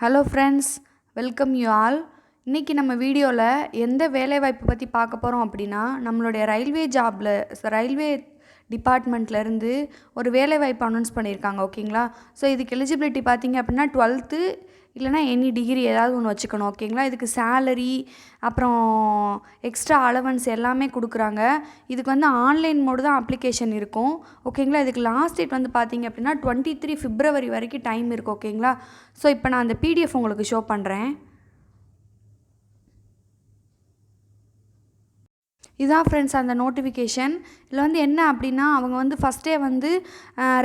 Hello friends, welcome you all. இன்றைக்கி நம்ம வீடியோவில் எந்த வேலைவாய்ப்பு பற்றி பார்க்க போகிறோம் அப்படின்னா, நம்மளுடைய ரயில்வே டிபார்ட்மெண்ட்லேருந்து ஒரு வேலைவாய்ப்பு அனௌன்ஸ் பண்ணியிருக்காங்க. ஓகேங்களா? ஸோ இதுக்கு எலிஜிபிலிட்டி பார்த்தீங்க அப்படின்னா 12th இல்லைனா எனி டிகிரி ஏதாவது ஒன்று வச்சுக்கணும். ஓகேங்களா? இதுக்கு சேலரி அப்புறம் எக்ஸ்ட்ரா அலவன்ஸ் எல்லாமே கொடுக்குறாங்க. இதுக்கு வந்து ஆன்லைன் மோடு தான் அப்ளிகேஷன் இருக்கும். ஓகேங்களா? இதுக்கு லாஸ்ட் டேட் வந்து பார்த்தீங்க அப்படின்னா 23 February வரைக்கும் டைம் இருக்குது. ஓகேங்களா? ஸோ இப்போ நான் அந்த பிடிஎஃப் உங்களுக்கு ஷோ பண்ணுறேன். இதான் ஃப்ரெண்ட்ஸ் அந்த நோட்டிஃபிகேஷன். இதில் வந்து என்ன அப்படின்னா, அவங்க வந்து ஃபஸ்ட்டே வந்து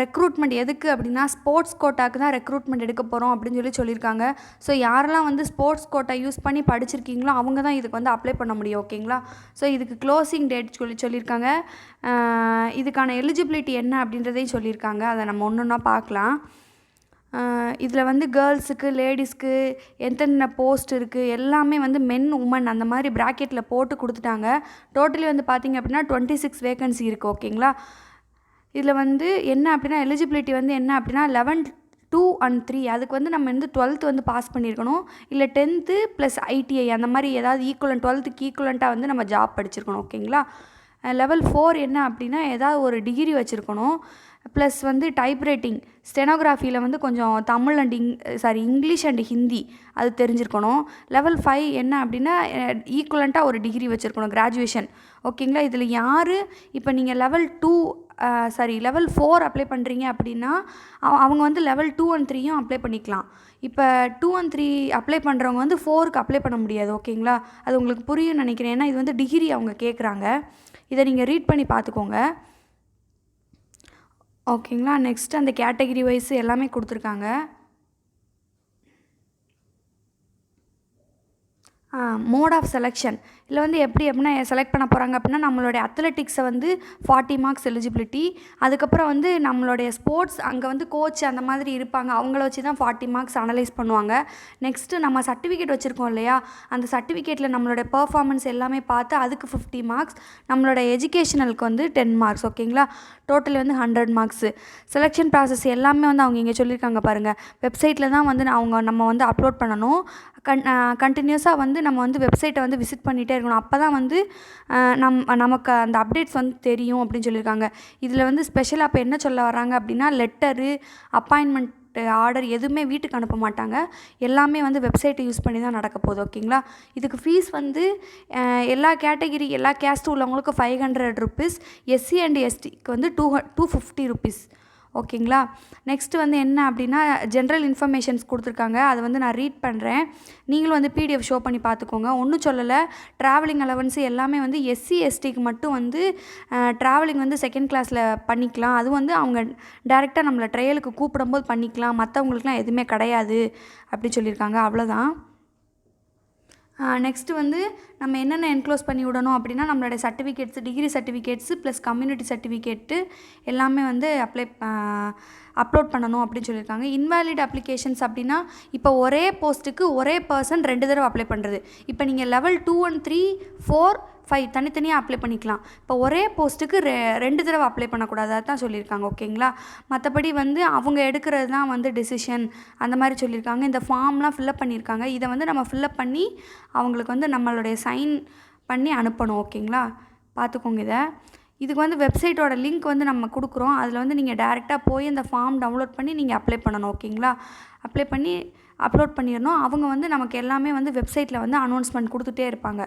ரெக்ரூட்மெண்ட் எதுக்கு அப்படின்னா ஸ்போர்ட்ஸ் கோட்டாக்கு தான் ரெக்ரூட்மெண்ட் எடுக்க போகிறோம் அப்படின்னு சொல்லியிருக்காங்க. ஸோ யாரெல்லாம் வந்து ஸ்போர்ட்ஸ் கோட்டா யூஸ் பண்ணி படிச்சிருக்கீங்களோ அவங்க தான் இதுக்கு வந்து அப்ளை பண்ண முடியும். ஓகேங்களா? ஸோ இதுக்கு க்ளோசிங் டேட் சொல்லியிருக்காங்க. இதுக்கான எலிஜிபிலிட்டி என்ன அப்படின்றதையும் சொல்லியிருக்காங்க. அதை நம்ம ஒன்று ஒன்றா பார்க்கலாம். இதில் வந்து கேர்ள்ஸுக்கு லேடிஸ்க்கு எந்தெந்த போஸ்ட் இருக்குது எல்லாமே வந்து மென் உமன் அந்த மாதிரி ப்ராக்கெட்டில் போட்டு கொடுத்துட்டாங்க. டோட்டலி வந்து பார்த்திங்க அப்படின்னா 26 வேகன்சி இருக்குது. ஓகேங்களா? இதில் வந்து என்ன அப்படின்னா எலிஜிபிலிட்டி வந்து என்ன அப்படின்னா 11, 2 and 3 அதுக்கு வந்து நம்ம வந்து 12th வந்து பாஸ் பண்ணியிருக்கணும். இல்லை 10th + ITI அந்த மாதிரி ஏதாவது ஈக்குவலண்ட் 12th ஈக்குவலண்ட்டாக வந்து நம்ம ஜாப் படிச்சிருக்கணும். ஓகேங்களா? லெவல் 4 என்ன அப்படின்னா ஏதாவது ஒரு டிகிரி வச்சுருக்கணும். ப்ளஸ் வந்து டைப்ரைட்டிங் ஸ்டெனோகிராஃபியில் வந்து கொஞ்சம் Tamil and English and Hindi அது தெரிஞ்சிருக்கணும். லெவல் 5 என்ன அப்படின்னா ஈக்குவலண்ட்டாக ஒரு டிகிரி வச்சுருக்கணும், கிராஜுவேஷன். ஓகேங்களா? இதில் யார் இப்போ நீங்கள் லெவல் 4 அப்ளை பண்ணுறீங்க அப்படின்னா அவங்க வந்து லெவல் 2 and 3 அப்ளை பண்ணிக்கலாம். இப்போ 2 and 3 அப்ளை பண்ணுறவங்க வந்து 4க்கு அப்ளை பண்ண முடியாது. ஓகேங்களா? அது உங்களுக்கு புரியும்னு நினைக்கிறேன். ஏன்னா இது வந்து டிகிரி அவங்க கேட்குறாங்க. இதை நீங்கள் ரீட் பண்ணி பார்த்துக்கோங்க. ஓகேங்களா? நெக்ஸ்ட் அந்த கேட்டகிரி வைஸ் எல்லாமே கொடுத்துருக்காங்க. மோட் ஆஃப் செலெக்ஷன் இதில் வந்து எப்படி அப்படின்னா செலக்ட் பண்ண போகிறாங்க அப்படின்னா நம்மளுடைய அத்லெட்டிக்ஸை வந்து 40 மார்க்ஸ் எலிஜிபிலிட்டி. அதுக்கப்புறம் வந்து நம்மளுடைய ஸ்போர்ட்ஸ் அங்கே வந்து கோச் அந்த மாதிரி இருப்பாங்க, அவங்கள வச்சு தான் 40 மார்க்ஸ் அனலைஸ் பண்ணுவாங்க. நெக்ஸ்ட்டு நம்ம சர்டிஃபிகேட் வச்சுருக்கோம் இல்லையா, அந்த சர்டிஃபிகேட்டில் நம்மளுடைய பர்ஃபார்மன்ஸ் எல்லாமே பார்த்து அதுக்கு 50 மார்க்ஸ், நம்மளோட எஜுகேஷனலுக்கு வந்து 10 மார்க்ஸ். ஓகேங்களா? டோட்டல் வந்து 100 மார்க்ஸு. செலெக்ஷன் ப்ராசஸ் எல்லாமே வந்து அவங்க இங்கே சொல்லியிருக்காங்க பாருங்கள். வெப்சைட்டில் தான் வந்து நம்ம வந்து அப்லோட் பண்ணணும். கண்டினியூஸாக வந்து நம்ம வந்து வெப்சைட்டை வந்து விசிட் பண்ணிகிட்டே இருக்கணும். அப்போ தான் வந்து நமக்கு அந்த அப்டேட்ஸ் வந்து தெரியும் அப்படின்னு சொல்லியிருக்காங்க. இதில் வந்து ஸ்பெஷலாக இப்போ என்ன சொல்ல வராங்க அப்படின்னா லெட்டரு, அப்பாயின்மெண்ட் ஆர்டர் எதுவுமே வீட்டுக்கு அனுப்ப மாட்டாங்க. எல்லாமே வந்து வெப்சைட்டை யூஸ் பண்ணி தான் நடக்க போகுது. ஓகேங்களா? இதுக்கு ஃபீஸ் வந்து எல்லா கேட்டகிரி எல்லா கேஸ்ட்டு உள்ளவங்களுக்கு 500 rupees, எஸ்சி அண்ட் எஸ்டிக்கு வந்து 250 rupees. ஓகேங்களா? நெக்ஸ்ட்டு வந்து என்ன அப்படின்னா ஜென்ரல் இன்ஃபர்மேஷன்ஸ் கொடுத்துருக்காங்க. அதை வந்து நான் ரீட் பண்ணுறேன். நீங்களும் வந்து பிடிஎஃப் ஷோ பண்ணி பார்த்துக்கோங்க. ஒன்றும் சொல்லலை. ட்ராவலிங் அலவன்ஸு எல்லாமே வந்து எஸ்சி எஸ்டிக்கு மட்டும் வந்து ட்ராவலிங் வந்து செகண்ட் கிளாஸில் பண்ணிக்கலாம். அது வந்து அவங்க டைரெக்டாக நம்மளை ட்ரையலுக்கு கூப்பிடும்போது பண்ணிக்கலாம். மற்றவங்களுக்குலாம் எதுவுமே கிடையாது அப்படி சொல்லியிருக்காங்க. அவ்வளோதான். நெக்ஸ்ட்டு வந்து நம்ம என்னென்ன என்க்ளோஸ் பண்ணி விடணும் அப்படின்னா நம்மளுடைய certificates, degree certificates plus community certificate எல்லாமே வந்து அப்லோட் பண்ணணும் அப்படின்னு சொல்லியிருக்காங்க. இன்வேலிட் அப்ளிகேஷன்ஸ் அப்படின்னா இப்போ ஒரே போஸ்ட்டுக்கு ஒரே பர்சன் 2 தடவை அப்ளை பண்ணுறது. இப்போ நீங்கள் லெவல் 2 and 3, 4, 5 தனித்தனியாக அப்ளை பண்ணிக்கலாம். இப்போ ஒரே போஸ்ட்டுக்கு 2 தடவை அப்ளை பண்ணக்கூடாது, தான் சொல்லியிருக்காங்க. ஓகேங்களா? மற்றபடி வந்து அவங்க எடுக்கிறது தான் வந்து டெசிஷன் அந்த மாதிரி சொல்லியிருக்காங்க. இந்த ஃபார்ம்லாம் ஃபில்லப் பண்ணியிருக்காங்க. இதை வந்து நம்ம ஃபில்லப் பண்ணி அவங்களுக்கு வந்து நம்மளுடைய சைன் பண்ணி அனுப்பணும். ஓகேங்களா? பார்த்துக்கோங்க. இதுக்கு வந்து வெப்சைட்டோட லிங்க் வந்து நம்ம கொடுக்குறோம். அதில் வந்து நீங்கள் டேரெக்டாக போய் அந்த ஃபார்ம் டவுன்லோட் பண்ணி நீங்கள் அப்ளை பண்ணணும். ஓகேங்களா? அப்ளை பண்ணி அப்லோட் பண்ணிடணும். அவங்க வந்து நமக்கு எல்லாமே வந்து வெப்சைட்டில் வந்து அனௌன்ஸ்மெண்ட் கொடுத்துட்டே இருப்பாங்க.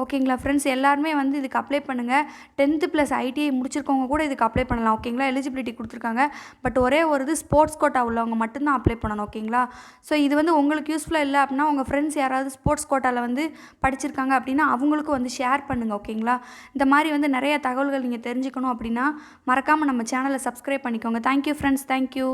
ஓகேங்களா ஃப்ரெண்ட்ஸ்? எல்லாருமே வந்து இதுக்கு அப்ளை பண்ணுங்கள். 10th + ITI முடிச்சிருக்கவங்க கூட இதுக்கு அப்ளை பண்ணலாம். ஓகேங்களா? எலிஜிபிலிட்டி கொடுத்துருக்காங்க. பட் ஒரே ஒரு இது ஸ்போர்ட்ஸ் கோட்டா உள்ளவங்க மட்டும்தான் அப்ளை பண்ணணும். ஓகேங்களா? ஸோ இது வந்து உங்களுக்கு யூஸ்ஃபுல்லாக இல்லை அப்படின்னா உங்கள் ஃப்ரெண்ட்ஸ் யாராவது ஸ்போர்ட்ஸ் கோட்டாவில் வந்து படிச்சிருக்காங்க அப்படின்னா அவங்களுக்கும் வந்து ஷேர் பண்ணுங்கள். ஓகேங்களா? இந்த மாதிரி வந்து நிறைய தகவல்கள் நீங்கள் தெரிஞ்சுக்கணும் அப்படின்னா மறக்காமல் நம்ம சேனலை சப்ஸ்கிரைப் பண்ணிக்கோங்க. Thank you friends. தேங்க்யூ.